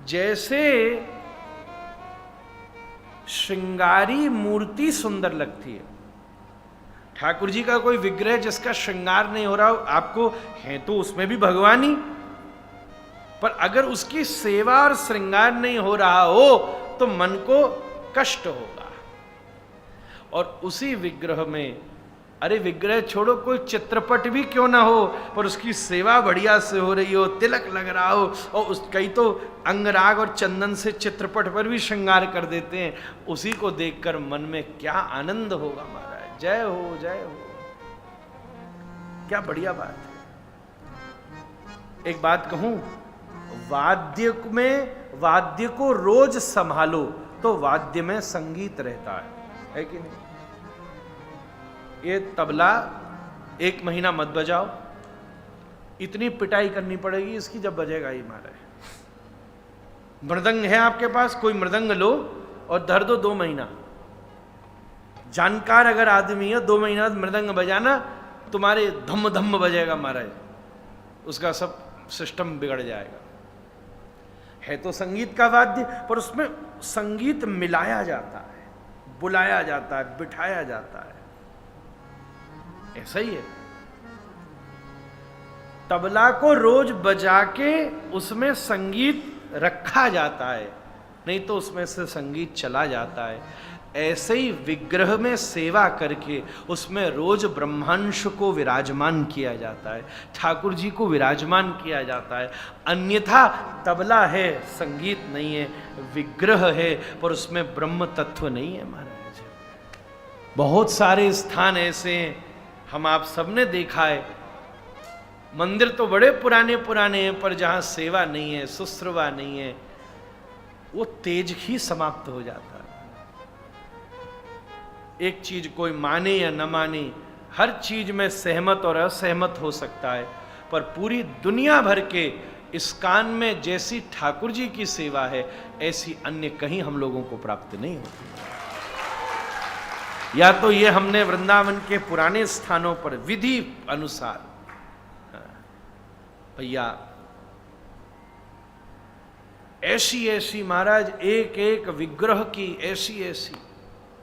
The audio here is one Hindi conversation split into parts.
जैसे श्रृंगारी मूर्ति सुंदर लगती है, ठाकुर जी का कोई विग्रह जिसका श्रृंगार नहीं हो रहा, आपको है तो उसमें भी भगवान ही, पर अगर उसकी सेवा और श्रृंगार नहीं हो रहा हो तो मन को कष्ट होगा। और उसी विग्रह में, अरे विग्रह छोड़ो, कोई चित्रपट भी क्यों ना हो, पर उसकी सेवा बढ़िया से हो रही हो, तिलक लग रहा हो, और उस कई तो अंगराग और चंदन से चित्रपट पर भी श्रृंगार कर देते हैं, उसी को देखकर मन में क्या आनंद होगा महाराज। जय हो जय हो, क्या बढ़िया बात है। एक बात कहूं, वाद्य को रोज संभालो तो वाद्य में संगीत रहता है कि नहीं। ये तबला 1 महीना मत बजाओ, इतनी पिटाई करनी पड़ेगी इसकी जब बजेगा ही मारे। मृदंग है आपके पास, कोई मृदंग लो और धर दो 2 महीना, जानकार अगर आदमी है 2 महीना मृदंग बजाना, तुम्हारे धम धम बजेगा महाराज, उसका सब सिस्टम बिगड़ जाएगा। है तो संगीत का वाद्य, पर उसमें संगीत मिलाया जाता है, बुलाया जाता है, बिठाया जाता है। ऐसा ही है, तबला को रोज बजा के उसमें संगीत रखा जाता है, नहीं तो उसमें से संगीत चला जाता है। ऐसे ही विग्रह में सेवा करके उसमें रोज ब्रह्मांश को विराजमान किया जाता है, ठाकुर जी को विराजमान किया जाता है। अन्यथा तबला है, संगीत नहीं है, विग्रह है पर उसमें ब्रह्म तत्व नहीं है महाराज। बहुत सारे स्थान ऐसे हैं, हम आप सबने देखा है, मंदिर तो बड़े पुराने पुराने हैं, पर जहां सेवा नहीं है, शुश्रूषा नहीं है, वो तेज ही समाप्त हो जाता है। एक चीज कोई माने या न माने, हर चीज में सहमत और असहमत हो सकता है, पर पूरी दुनिया भर के इस्कान में जैसी ठाकुर जी की सेवा है, ऐसी अन्य कहीं हम लोगों को प्राप्त नहीं होती। या तो ये हमने वृंदावन के पुराने स्थानों पर विधि अनुसार, भैया ऐसी ऐसी महाराज, एक एक विग्रह की ऐसी ऐसी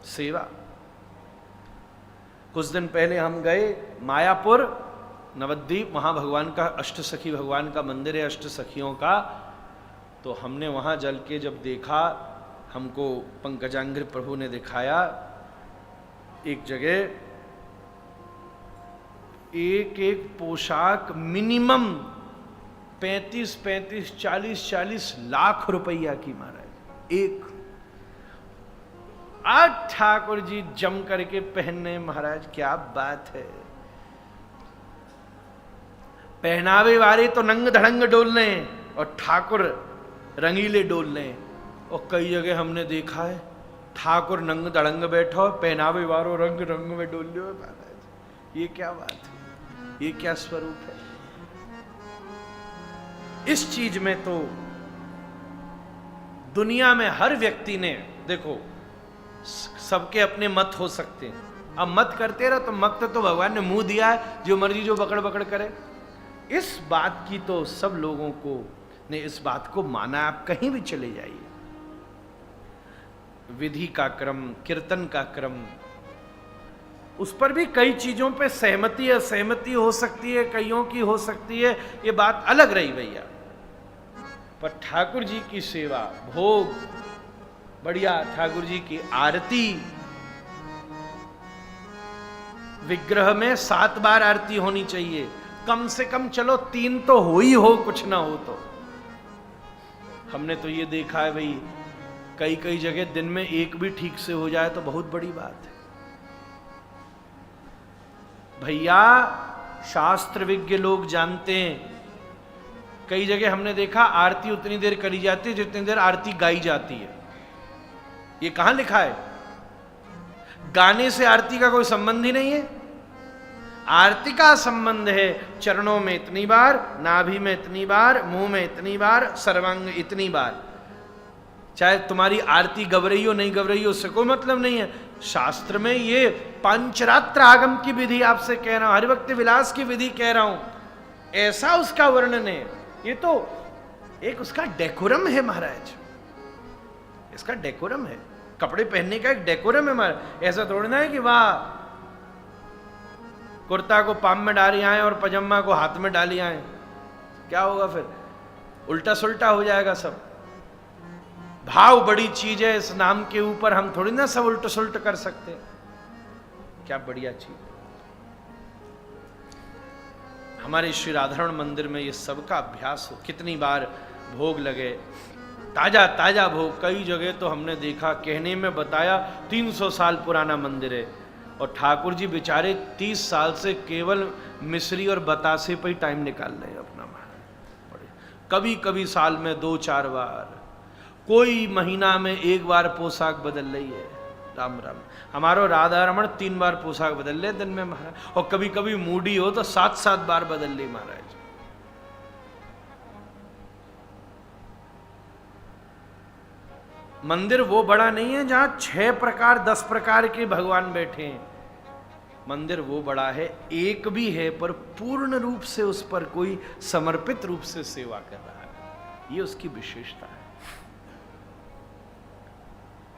सेवा। कुछ दिन पहले हम गए मायापुर नवद्वीप, वहाँ भगवान का अष्टसखी भगवान का मंदिर है, अष्टसखियों का। तो हमने वहाँ जल के जब देखा, हमको पंकजांग्री प्रभु ने दिखाया, एक जगह एक एक पोशाक मिनिमम 35 40 लाख रुपया की महाराज एक। आज ठाकुर जी जम करके पहनने महाराज, क्या बात है। पहनावे वाले तो नंग धड़ंग डोलने और ठाकुर रंगीले डोलने। और कई जगह हमने देखा है ठाकुर नंग धड़ंग बैठा हो, पहनावे वालों रंग रंग में डोल लो महाराज। ये क्या बात है, ये क्या स्वरूप है। इस चीज में तो दुनिया में हर व्यक्ति ने, देखो सबके अपने मत हो सकते हैं, अब मत करते रहो तो मत तो भगवान ने मुंह दिया है, जो मर्जी जो बकड़ बकड़ करे। इस बात की तो सब लोगों को ने इस बात को माना। आप कहीं भी चले जाइए, विधि का क्रम, कीर्तन का क्रम, उस पर भी कई चीजों पे सहमति असहमति हो सकती है, कईयों की हो सकती है, ये बात अलग रही भैया। पर ठाकुर जी की सेवा, भोग बढ़िया, ठाकुर जी की आरती, विग्रह में 7 बार आरती होनी चाहिए कम से कम, चलो 3 तो हो ही हो, कुछ ना हो तो। हमने तो ये देखा है भाई, कई कई जगह दिन में 1 भी ठीक से हो जाए तो बहुत बड़ी बात है भैया। शास्त्र विज्ञ लोग जानते हैं, कई जगह हमने देखा आरती उतनी देर करी जाती है जितनी देर आरती गाई जाती है। ये कहां लिखा है? गाने से आरती का कोई संबंध ही नहीं है। आरती का संबंध है चरणों में इतनी बार, नाभि में इतनी बार, मुंह में इतनी बार, सर्वांग इतनी बार। चाहे तुम्हारी आरती गव रही हो नहीं गव रही हो, उससे कोई मतलब नहीं है। शास्त्र में ये पंचरात्र आगम की विधि आपसे कह रहा हूं, हरिभक्ति विलास की विधि कह रहा हूं, ऐसा उसका वर्णन है। ये तो एक उसका डेकोरम है महाराज, इसका डेकोरम है, कपड़े पहनने का एक डेकोरम है महाराज। ऐसा थोड़ी ना है कि वाह कुर्ता को पाम में डाली आए और पजामा को हाथ में डाली आए, क्या होगा फिर? उल्टा सुल्टा हो जाएगा सब। भाव बड़ी चीज है, इस नाम के ऊपर हम थोड़ी ना सब उल्ट सुल्ट कर सकते। क्या बढ़िया चीज। हमारे श्री राधारमण मंदिर में ये सबका अभ्यास हो, कितनी बार भोग लगे, ताजा ताजा भोग। कई जगह तो हमने देखा, कहने में बताया 300 साल पुराना मंदिर है और ठाकुर जी बेचारे 30 साल से केवल मिश्री और बतासे पर ही टाइम निकाल रहे हैं अपना। कभी कभी साल में 2-4 बार, कोई महीना में 1 बार पोशाक बदल रही है। राम राम। हमारो राधा रमण 3 बार पोशाक बदल ले दिन में महाराज, और कभी कभी मूडी हो तो 7-7 बार बदल ली महाराज। मंदिर वो बड़ा नहीं है जहां 6 प्रकार 10 प्रकार के भगवान बैठे हैं। मंदिर वो बड़ा है, एक भी है पर पूर्ण रूप से उस पर कोई समर्पित रूप से सेवा कर रहा है, ये उसकी विशेषता है।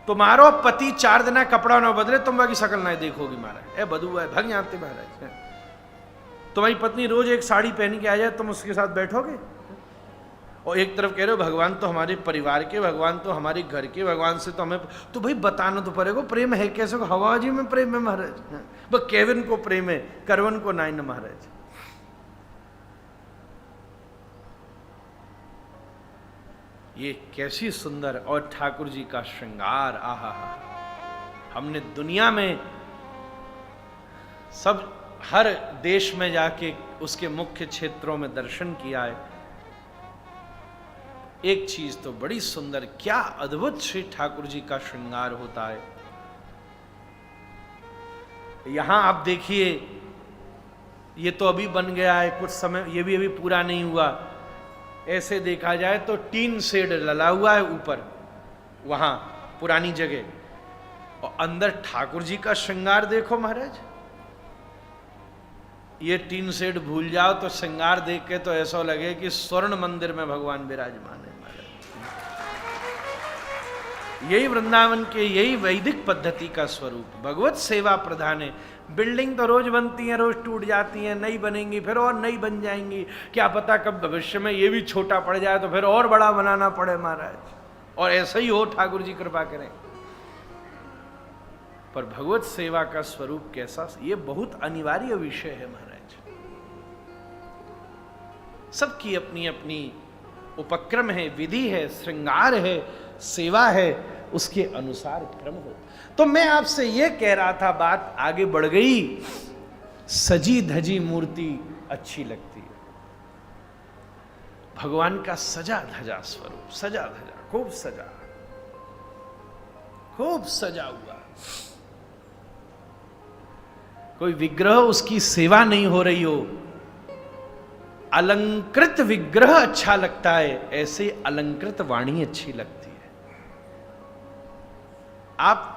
तुम्हारो पति 4 दिन कपड़ा ना बदले, तुम बाकी शकल ना देखोगी महाराज। ए बधू है भग जाते महाराज। तुम्हारी पत्नी रोज एक साड़ी पहन के आ जाए, तुम उसके साथ बैठोगे? और एक तरफ कह रहे हो भगवान तो हमारे परिवार के, भगवान तो हमारे घर के, भगवान से तो हमें, तो भाई बताना तो पड़ेगा प्रेम है कैसे? हवा जी में प्रेम है महाराज, वो केविन को प्रेम है, करवन को नाइन महाराज। ये कैसी सुंदर, और ठाकुर जी का श्रृंगार, आहा हा। हमने दुनिया में सब हर देश में जाके उसके मुख्य क्षेत्रों में दर्शन किया है। एक चीज तो बड़ी सुंदर, क्या अद्भुत श्री ठाकुर जी का श्रृंगार होता है। यहां आप देखिए, ये तो अभी बन गया है कुछ समय, ये भी अभी पूरा नहीं हुआ। ऐसे देखा जाए तो टीन शेड लगा हुआ है ऊपर, वहां पुरानी जगह, और अंदर ठाकुर जी का श्रृंगार देखो महाराज। ये टीन शेड भूल जाओ तो श्रृंगार देख के तो ऐसा लगे कि स्वर्ण मंदिर में भगवान विराजमान है महाराज। यही वृंदावन के, यही वैदिक पद्धति का स्वरूप, भगवत सेवा प्रधान है। बिल्डिंग तो रोज बनती है, रोज टूट जाती है, नई बनेंगी, फिर और नई बन जाएंगी। क्या पता कब भविष्य में ये भी छोटा पड़ जाए तो फिर और बड़ा बनाना पड़े महाराज। और ऐसा ही हो, ठाकुर जी कृपा करें। पर भगवत सेवा का स्वरूप कैसा, ये बहुत अनिवार्य विषय है महाराज। सबकी अपनी अपनी उपक्रम है, विधि है, श्रृंगार है, सेवा है, उसके अनुसार क्रम हो। तो मैं आपसे यह कह रहा था, बात आगे बढ़ गई, सजी धजी मूर्ति अच्छी लगती है। भगवान का सजा धजा स्वरूप, सजा धजा, खूब सजा, खूब सजा हुआ। कोई विग्रह उसकी सेवा नहीं हो रही हो, अलंकृत विग्रह अच्छा लगता है, ऐसे अलंकृत वाणी अच्छी लगती है। आप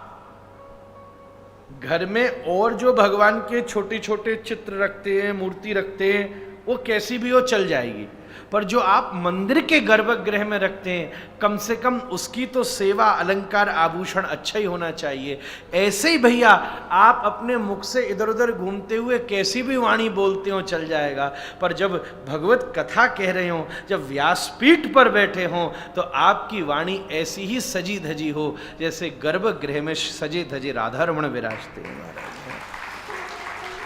घर में और जो भगवान के छोटे छोटे चित्र रखते हैं, मूर्ति रखते हैं, वो कैसी भी हो चल जाएगी, पर जो आप मंदिर के गर्भगृह में रखते हैं, कम से कम उसकी तो सेवा, अलंकार, आभूषण अच्छा ही होना चाहिए। ऐसे ही भैया आप अपने मुख से इधर उधर घूमते हुए कैसी भी वाणी बोलते हो चल जाएगा, पर जब भगवत कथा कह रहे हो, जब व्यासपीठ पर बैठे हो, तो आपकी वाणी ऐसी ही सजी धजी हो जैसे गर्भगृह में सजे धजे राधा रमण विराजते हैं महाराज।